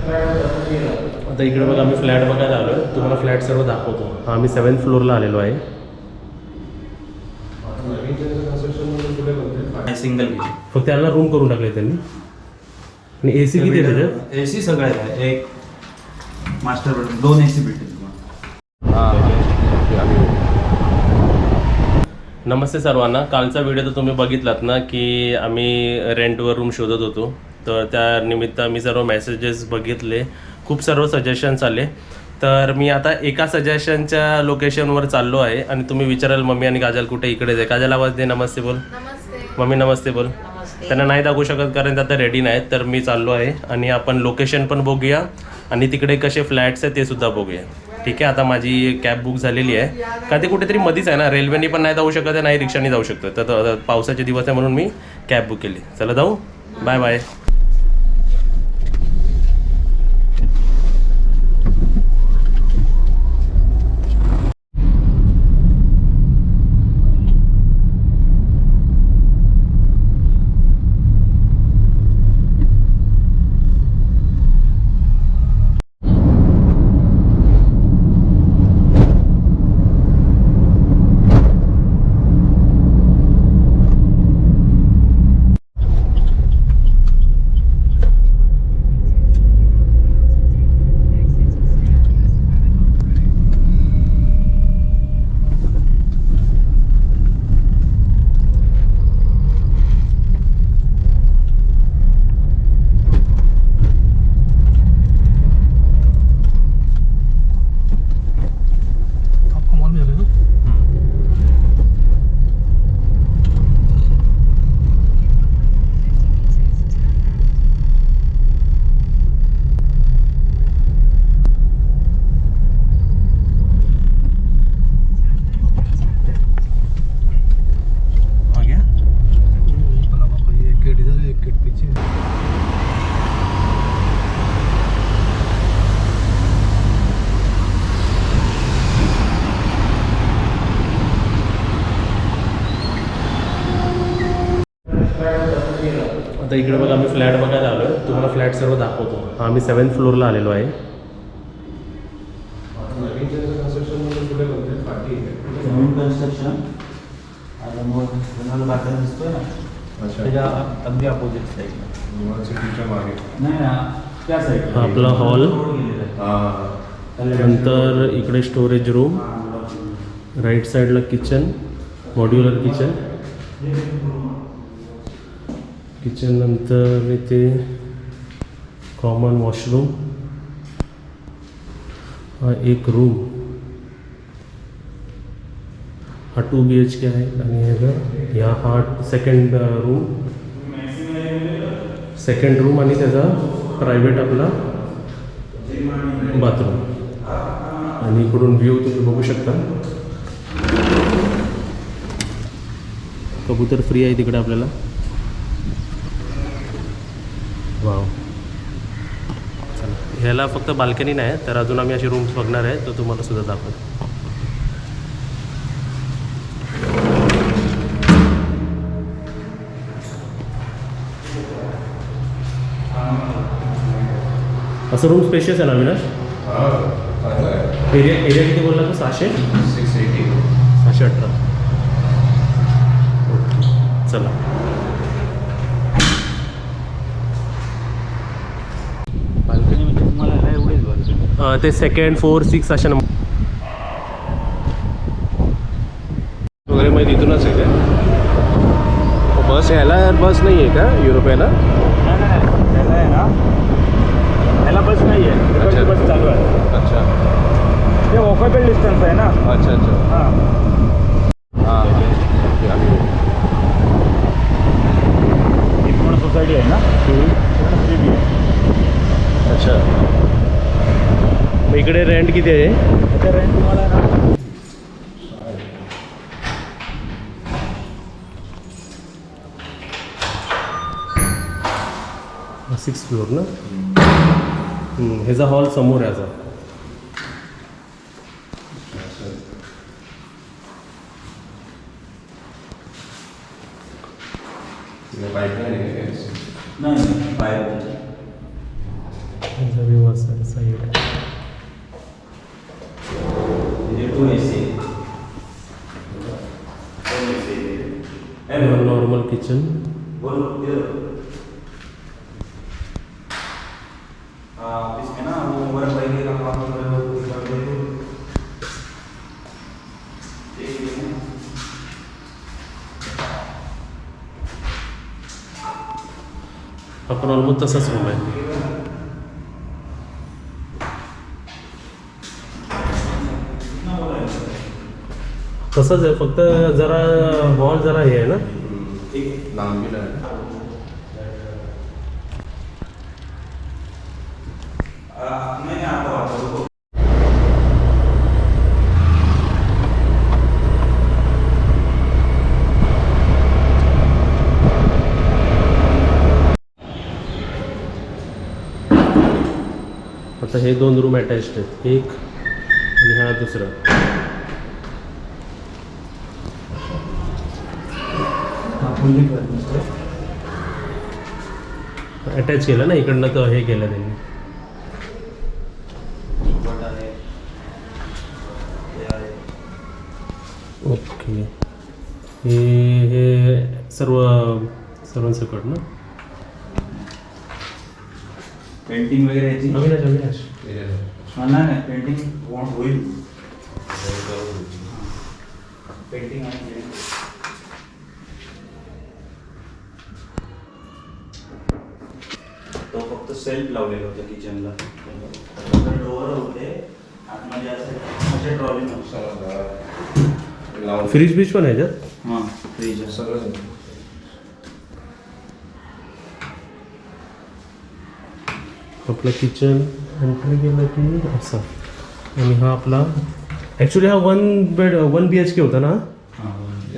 आता इकडे बघा आम्ही फ्लॅट बघायला आलो आहे. तुम्हाला फ्लॅट सर्व दाखवतो. हा आम्ही 7th फ्लोअरला आलेलो आहे. सिंगल किचन, फक्त याला रूम करून टाकले त्यांनी. आणि AC किती आहे त्याच्यात? AC सगळं आहे. एक मास्टर बेडरूम, 2 AC भेटतील तुम्हाला. नमस्ते सर्वांना. कालचा व्हिडिओ तर तुम्ही बघितलात ना की आम्ही रेंटवर रूम शोधत होतो. तर त्या निमित्त मी सर्व मेसेजेस बघितले, खूप सर्व सजेशन्स आले. तर मी आता एका सजेशनच्या लोकेशनवर चाललो आहे. आणि तुम्ही विचाराल मम्मी आणि काजल कुठे? इकडेच आहे. काजल आवाज दे, नमस्ते बोल. मम्मी नमस्ते बोल. त्यांना नाही दाखवू शकत कारण ते आता रेडी नाहीत. तर मी चाललो आहे आणि आपण लोकेशन पण बघूया आणि तिकडे कसे फ्लॅट्स आहेत ते सुद्धा बघूया. ठीक आहे. आता माझी कॅब बुक झालेली आहे का ते कुठेतरी मध्येच आहे ना, रेल्वेने पण नाही जाऊ शकत आहे, नाही रिक्षाने जाऊ शकतो. तर पावसाचे दिवस आहे म्हणून मी कॅब बुक केली. चला जाऊ. Bye bye. आता इकडे बघा आम्ही फ्लॅट बघायला आलो आहे. तुम्हाला फ्लॅट सर्व दाखवतो. हा आम्ही 7th फ्लोअरला आलेलो आहे. नवीन कन्स्ट्रक्शन आता मग जनरल बाथरूम दिसतोय ना, त्याच्या अगदी अपोजिट साईडला, सिटीच्या मागे नाही ना, त्या साईडला आपला हॉल. नंतर इकडे स्टोरेज रूम, राईट साईडला किचन, मॉड्युलर किचन. किचन नंतर इथे कॉमन वॉशरूम, हा एक रूम, हा 2 BHK आहे. आणि ह्या हा सेकंड रूम आणि त्याचा प्रायव्हेट आपला बाथरूम. आणि इकडून व्ह्यू तुम्ही बघू शकता. कबूतर फ्री आहे तिकडे आपल्याला. वाव. चला, ह्याला फक्त बाल्कनी नाही तर अजून आम्ही अशी रूम्स बघणार आहे, तर तुम्हाला सुद्धा दाखवतो. असं रूम स्पेशियस आहे ना अविनाश? एरिया किती बोलला तो? 618. ओके चला. बाल्कनी म्हणजे तुम्हाला एवढीच बाल्कनी. ते 2nd 4 6 अशा नंबर वगैरे माहिती इथूनच आहे का? बस यायला बस नाही आहे का युरोपियाला? नाही त्याला आहे ना, त्याला बस नाही आहे, बस चालू आहे. अच्छा, ते वॉकेबल डिस्टन्स आहे ना. अच्छा अच्छा. हां हां ही पूर्ण सोसायटी आहे ना, फ्री बी आहे. अच्छा. मग इकडे रेंट किती आहे? त्याचा रेंट तुम्हाला ना 6th फ्लोअर ना. ह्याचा हॉल समोर आहे. याचा नाही बाहेर व्ह्यू असेल side. Two AC. Normal kitchen. Office में ना वो ऊपर बैठने का काम कर रहे हो आपण ऑलमोस्ट तसाच रूम आहे. तसंच आहे, फक्त जरा वॉल जरा हे आहे ना. नहीं आता वापस आता हे 2 रूम अटॅच्ड आहेत, एक आणि हा दुसरा. अटॅच केलं ना इकडनं, तर हे केलं त्यांनी. ओके. हे सर्वांसकट ना. पेंटिंग वगैरे याची अविनाश नाही पेंटिंग होईल. पेंटिंग आहे. तो फक्त सेल्फ लावलेला होता किचनला. डोअर होते आतमध्ये असं ट्रॉली फ्रीज पण आहे त्यात. हां फ्रीज सगळं. आपलं किचन एंट्री केलं की असा. आणि हा आपला ॲक्च्युली हा 1 BHK होता ना.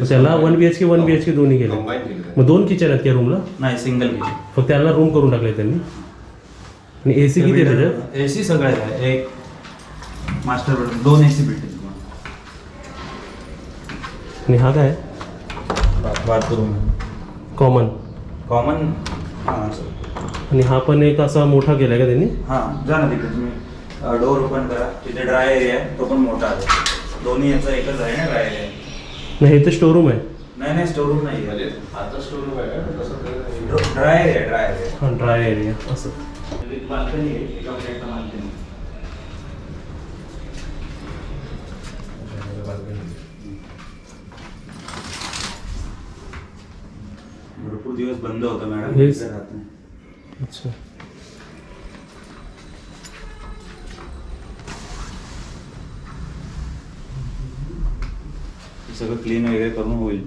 त्याला 1 BHK दोन्ही केले. मग 2 किचन आहेत त्या रूमला. नाही सिंगल किचन. फक्त त्याला रूम करून टाकले त्यांनी. आणि AC किती आहे त्याच्यात? AC सगळं आहे. एक मास्टर बेडरूम 2 AC भेटतील तुम्हाला. आणि हा काय बाथरूम कॉमन. हां सर. आणि हा पण एक असा मोठा केलाय का त्यांनी. हां जा ना तिकडे तुम्ही डोअर ओपन करा. तिथे ड्राय एरिया आहे, तो पण मोठा आहे. दोन्ही याचा एकच आहे ना ड्राय एरिया. नाही हे तर स्टोरूम आहे. नाही स्टोरूम नाही आहे. आता स्टोरूम आहे का तसं? ड्राय एरिया हां ड्राय एरिया असं. बाल्कनी आहे एका फ्लॅटला बाल्कनी. भरपूर दिवस बंद होतं मॅडम. हेच. राहत नाही. अच्छा. सगळं क्लीन वगैरे करून होईल.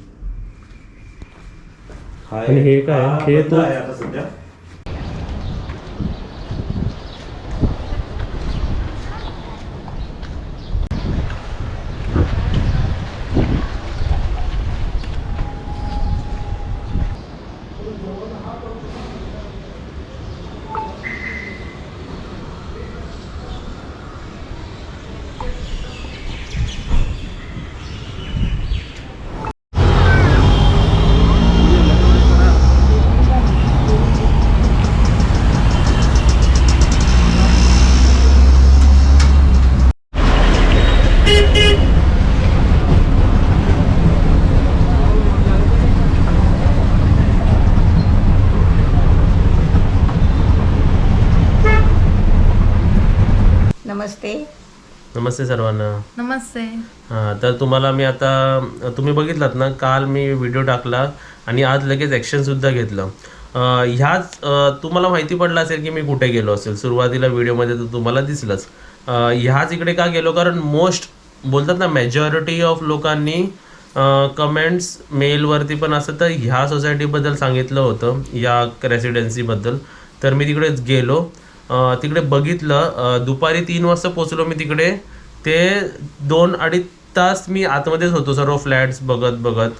आणि हे काय? हे तो आहे आता सध्या. नमस्ते. नमस्ते सर्वांना. नमस्ते. हां तर तुम्हाला मी आता तुम्ही बघितलात ना, काल मी व्हिडिओ टाकला आणि आज लगेच ॲक्शनसुद्धा घेतलं. ह्याच तुम्हाला माहिती पडलं असेल की मी कुठे गेलो असेल. सुरुवातीला व्हिडिओमध्ये तर तुम्हाला दिसलंच. ह्याच इकडे का गेलो, कारण मोस्ट बोलतात ना मेजॉरिटी ऑफ लोकांनी कमेंट्स मेलवरती पण असं तर ह्या सोसायटीबद्दल सांगितलं होतं, या रेसिडेन्सीबद्दल. तर मी तिकडेच गेलो, तिकडे बघितलं. दुपारी 3 वाजता पोचलो मी तिकडे. ते 2-2.5 तास मी आतमध्येच होतो सर्व फ्लॅट्स बघत.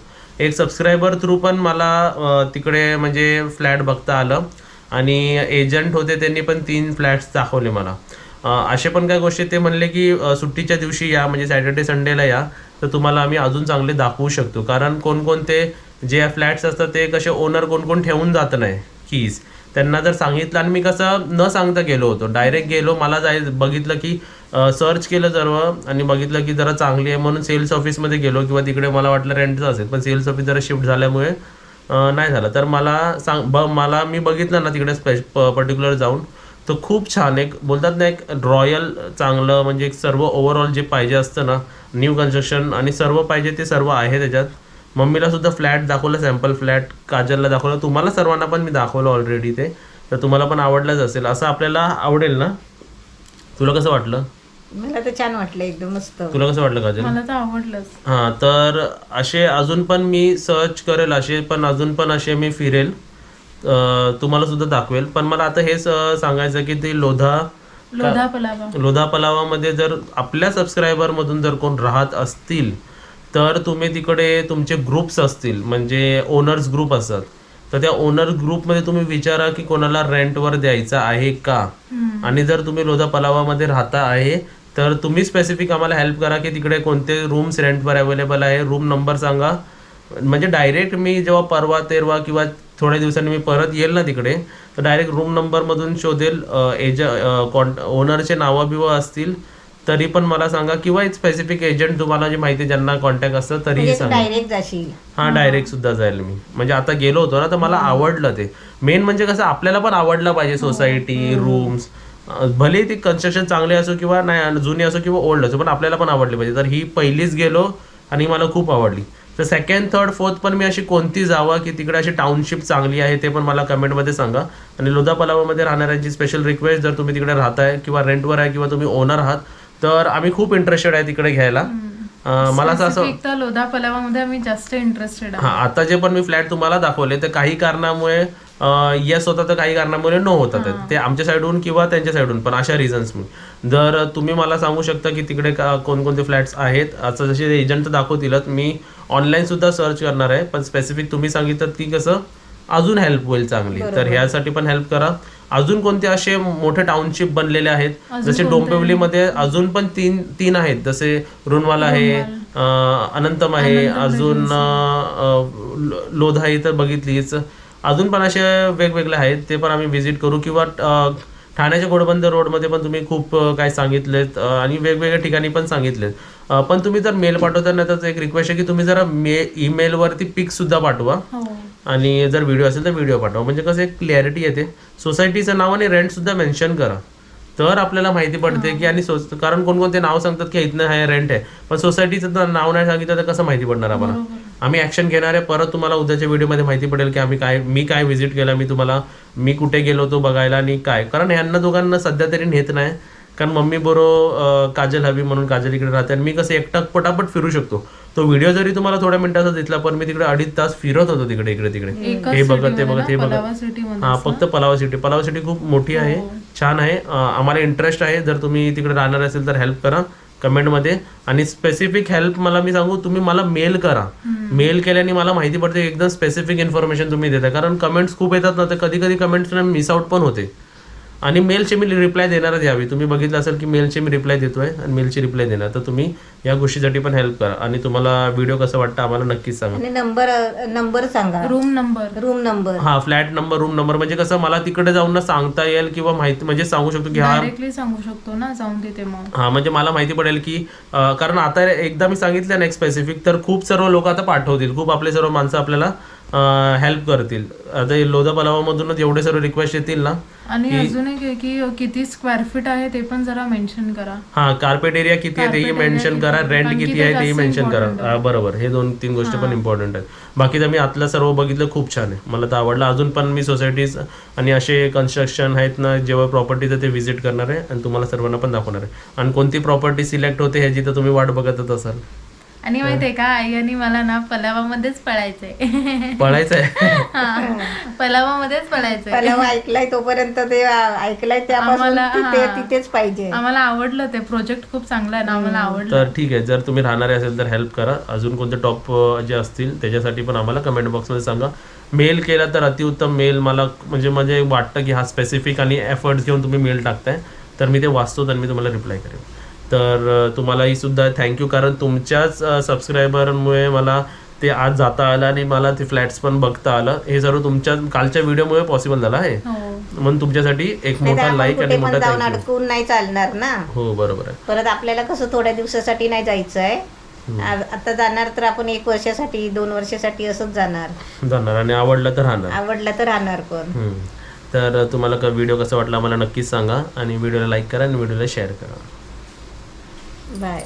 एक सबस्क्रायबर थ्रू पण मला तिकडे म्हणजे फ्लॅट बघता आलं. आणि एजंट होते, त्यांनी पण 3 फ्लॅट्स दाखवले मला. असे पण काही गोष्टी ते म्हणले की सुट्टीच्या दिवशी या, म्हणजे सॅटर्डे संडेला या, तर तुम्हाला आम्ही अजून चांगले दाखवू शकतो. कारण कोणकोणते जे फ्लॅट्स असतात ते कसे ओनर कोण ठेवून जात नाही कीज. त्यांना जर सांगितलं, आणि मी कसं न सांगता गेलो होतो, डायरेक्ट गेलो, मला बघितलं की सर्च केलं सर्व आणि बघितलं की जरा चांगली आहे म्हणून सेल्स ऑफिसमध्ये गेलो, किंवा तिकडे मला वाटलं रेंटचं असेल, पण सेल्स ऑफिस जरा शिफ्ट झाल्यामुळे नाही झालं. तर मला मी बघितलं ना तिकडे पर्टिक्युलर जाऊन, तर खूप छान, एक बोलतात ना एक रॉयल चांगलं, म्हणजे एक सर्व ओव्हरऑल जे पाहिजे असतं ना, न्यू कन्स्ट्रक्शन आणि सर्व पाहिजे ते सर्व आहे त्याच्यात. मम्मीला सुद्धा फ्लॅट दाखवलं, सॅम्पल फ्लॅट, काजलला दाखवलं, तुम्हाला सर्वांना पण मी दाखवलं ऑलरेडी ते, तर तुम्हाला पण आवडलंच असेल, असं आपल्याला आवडेल ना. तुला कसं वाटलं? मला तर छान वाटलं, एकदम मस्त. तुला कसं वाटलं काजल? मला तर आवडलंच. हां, तर असे अजून पण मी सर्च करेल, अजून पण असे मी फिरेल, तुम्हाला सुद्धा दाखवेल. पण मला आता हेच सांगायचं की ते लोधा पलावामध्ये जर आपल्या सबस्क्रायबरमधून जर कोण राहत असतील तर तुम्ही तिकडे तुमचे ग्रुप्स असतील, म्हणजे ओनर्स ग्रुप असतात, तर त्या ओनर ग्रुपमध्ये तुम्ही विचारा की कोणाला रेंटवर द्यायचा आहे का. आणि जर तुम्ही लोधा पलावामध्ये राहता आहे तर तुम्ही स्पेसिफिक आम्हाला हेल्प करा की तिकडे कोणते रूम्स रेंटवर अवेलेबल आहे, रूम नंबर सांगा. म्हणजे डायरेक्ट मी जेव्हा परवा तेरवा किंवा थोड्या दिवसांनी मी परत येईल ना तिकडे, तर डायरेक्ट रूम नंबरमधून शोधेल. ओनरचे नावं बिवं असतील तरी पण मला सांगा, किंवा एक स्पेसिफिक एजंट तुम्हाला जे माहिती ज्यांना कॉन्टॅक्ट असतं तरीही सांगा. डायरेक्ट जाशील? हां, डायरेक्ट सुद्धा जाईल मी. म्हणजे आता गेलो होतो ना तर मला आवडलं ते. मेन म्हणजे कसं आपल्याला पण आवडलं पाहिजे सोसायटी, रूम्स, भले ती कन्स्ट्रक्शन चांगले असो किंवा नाही, जुनी असो किंवा ओल्ड असो, पण आपल्याला पण आवडली पाहिजे. तर ही पहिलीच गेलो आणि मला खूप आवडली. तर सेकंड, थर्ड, फोर्थ पण मी अशी कोणती जावा की तिकडे अशी टाउनशिप चांगली आहे ते पण मला कमेंटमध्ये सांगा. आणि लोधा पलावामध्ये राहणाऱ्यांची स्पेशल रिक्वेस्ट, जर तुम्ही तिकडे राहताय किंवा रेंटवर आहे किंवा तुम्ही ओनर आहात, तर आम्ही खूप इंटरेस्टेड आहे तिकडे घ्यायला. मला असं लोधा पलावामध्ये आम्ही जास्त इंटरेस्टेड आहे. हां, आता जे पण मी फ्लॅट तुम्हाला दाखवले ते काही कारणामुळे येस होता, तर काही कारणामुळे नो होतात, ते आमच्या साईडहून किंवा त्यांच्या साईडहून, पण अशा रिझन्स मी. जर तुम्ही मला सांगू शकता की तिकडे कोणकोणते फ्लॅट्स आहेत, असं जसे एजंट दाखवतीलच, मी ऑनलाईन सुद्धा सर्च करणार आहे, पण स्पेसिफिक तुम्ही सांगितलं की कसं अजून हेल्प होईल चांगली. तर ह्यासाठी पण हेल्प करा. अजून कोणते असे मोठे टाउनशिप बनलेले आहेत, जसे डोंबिवलीमध्ये अजून पण तीन आहेत, जसे रुणवाला आहे, अनंतम आहे, अजून लोधा इथं बघितलीच, अजून पण असे वेगवेगळे आहेत, ते पण आम्ही व्हिजिट करू. किंवा ठाण्याच्या घोडबंदर रोडमध्ये पण तुम्ही खूप काय सांगितलेत आणि वेगवेगळ्या ठिकाणी पण सांगितलेत. पण तुम्ही जर मेल पाठवताना तर एक रिक्वेस्ट आहे की तुम्ही जरा ईमेलवरती पिक्स सुद्धा पाठवा, आणि जर व्हिडिओ असेल तर व्हिडिओ पाठवा, म्हणजे कसं एक क्लॅरिटी येते. सोसायटीचं नाव आणि रेंट सुद्धा मेन्शन करा, तर आपल्याला माहिती पडते की. आणि कारण कोणकोणते नाव सांगतात की इथनं आहे रेंट आहे, पण सोसायटीचं नाव नाही सांगितलं तर कसं माहिती पडणार आम्हाला. आम्ही ऍक्शन घेणार आहे. परत तुम्हाला उद्याच्या व्हिडिओमध्ये माहिती पडेल की मी काय व्हिजिट केला, मी कुठे गेलो होतो बघायला आणि काय. कारण ह्यांना दोघांना सध्या तरी नेत नाही, कारण मम्मी बरोबर काजल हवी म्हणून काजल इकडे राहते, आणि मी कसं एकटा पटापट फिरू शकतो. तो व्हिडिओ जरी तुम्हाला थोड्या मिनिटाचा दिसला, पण मी तिकडे 2.5 तास फिरत होतो तिकडे इकडे तिकडे, हे बघत ते बघत हे बघत. हां, फक्त पलावा सिटी खूप मोठी आहे, छान आहे. आम्हाला इंटरेस्ट आहे. जर तुम्ही तिकडे राहणार असेल तर हेल्प करा कमेंटमध्ये. आणि स्पेसिफिक हेल्प मी सांगू, तुम्ही मला मेल करा. मेल केल्याने मला माहिती पडते एकदम स्पेसिफिक इन्फॉर्मेशन तुम्ही देता, कारण कमेंट्स खूप येतात ना, तर कधी कधी कमेंट्स मिस आउट पण होते. आणि मेलचे मी रिप्लाय देणारच यावी. तुम्ही बघितलं असेल की मेलचे मी रिप्लाय देतोय आणि मेलची रिप्लाय देणार, तर तुम्ही या गोष्टीसाठी पण हेल्प करा. आणि तुम्हाला व्हिडिओ कसं वाटतं आम्हाला नक्कीच सांगा. आणि नंबर सांगा, रूम नंबर. हा, फ्लॅट नंबर, रूम नंबर, म्हणजे कसं मला तिकडे जाऊन ना सांगता येईल, किंवा माहिती म्हणजे सांगू शकतो की डायरेक्टली सांगू शकतो ना जाऊन तिथे मग. हा, म्हणजे मला माहिती पडेल की कारण आता एकदा मी सांगितलं ना एक स्पेसिफिक, तर खूप सर्व लोक आता पाठवतील, खूप आपले सर्व माणसं आपल्याला हेल्प करतील. आता लोधा पलावामधूनच एवढे सर्व रिक्वेस्ट येतील ना. आणि अजून एक आहे की किती स्क्वेअर फीट आहे ते पण जरा मेन्शन करा. हा, कार्पेट एरिया किती आहे तेही मेन्शन करा, रेंट किती आहे तेही मेन्शन करा. बरोबर, हे 2-3 गोष्टी पण इम्पॉर्टंट आहेत. बाकी तर मी आतलं सर्व बघितलं, खूप छान आहे, मला तर आवडलं. अजून पण मी सोसायटीज आणि असे कन्स्ट्रक्शन आहेत ना जेव्हा प्रॉपर्टीचं ते व्हिजिट करणार आहे आणि तुम्हाला सर्वांना पण दाखवणार आहे. आणि कोणती प्रॉपर्टी सिलेक्ट होते ह्याची तर तुम्ही वाट बघतच असाल. आणि माहितीये का, आई आणि मला ना पलावामध्येच पळायचंय. पलावामध्येच पळायचंय. पलावा ऐकलाय तोपर्यंत, ते ऐकलाय त्यापासून तिथेच पाहिजे. आम्हाला आवडलं ते प्रोजेक्ट, खूप चांगला आहे ना, आम्हाला आवडलं. तर ठीक आहे, जर तुम्ही राहणारे असेल तर हेल्प करा. अजून कोणते टॉप जे असतील त्याच्यासाठी पण आम्हाला कमेंट बॉक्समध्ये सांगा. मेल केला तर अतिउत्तम. मेल मला म्हणजे वाटतं की हा स्पेसिफिक आणि एफर्ट्स घेऊन तुम्ही मेल टाकताय, तर मी ते वाचतो आणि मी तुम्हाला रिप्लाय करेन. तर तुम्हालाही सुद्धा थँक्यू, कारण तुमच्याच सबस्क्रायबरमुळे मला ते आज जाता आलं आणि मला ते फ्लॅट्स पण बघता आलं. हे सर्व तुमच्या कालच्या व्हिडिओमुळे पॉसिबल झालं आहे. म्हणून तुमच्यासाठी एक नाही तर मोठा आपण लाईक कुठे आणि पण मोठा जाऊन थँक्यू. अडकून नाही चालणार ना. हो बरोबर आहे. परत आपल्याला कसं थोड्या दिवसासाठी नाही जायचं आहे. आता जाणार तर आपण 1 वर्षासाठी 2 वर्षासाठी असंच जाणार आणि आवडलं तर राहणार. आवडलं तर राहणार पण. तर तुम्हाला व्हिडिओ कसा वाटला मला नक्कीच सांगा आणि व्हिडिओला लाईक करा आणि व्हिडिओला शेअर करा. बाय.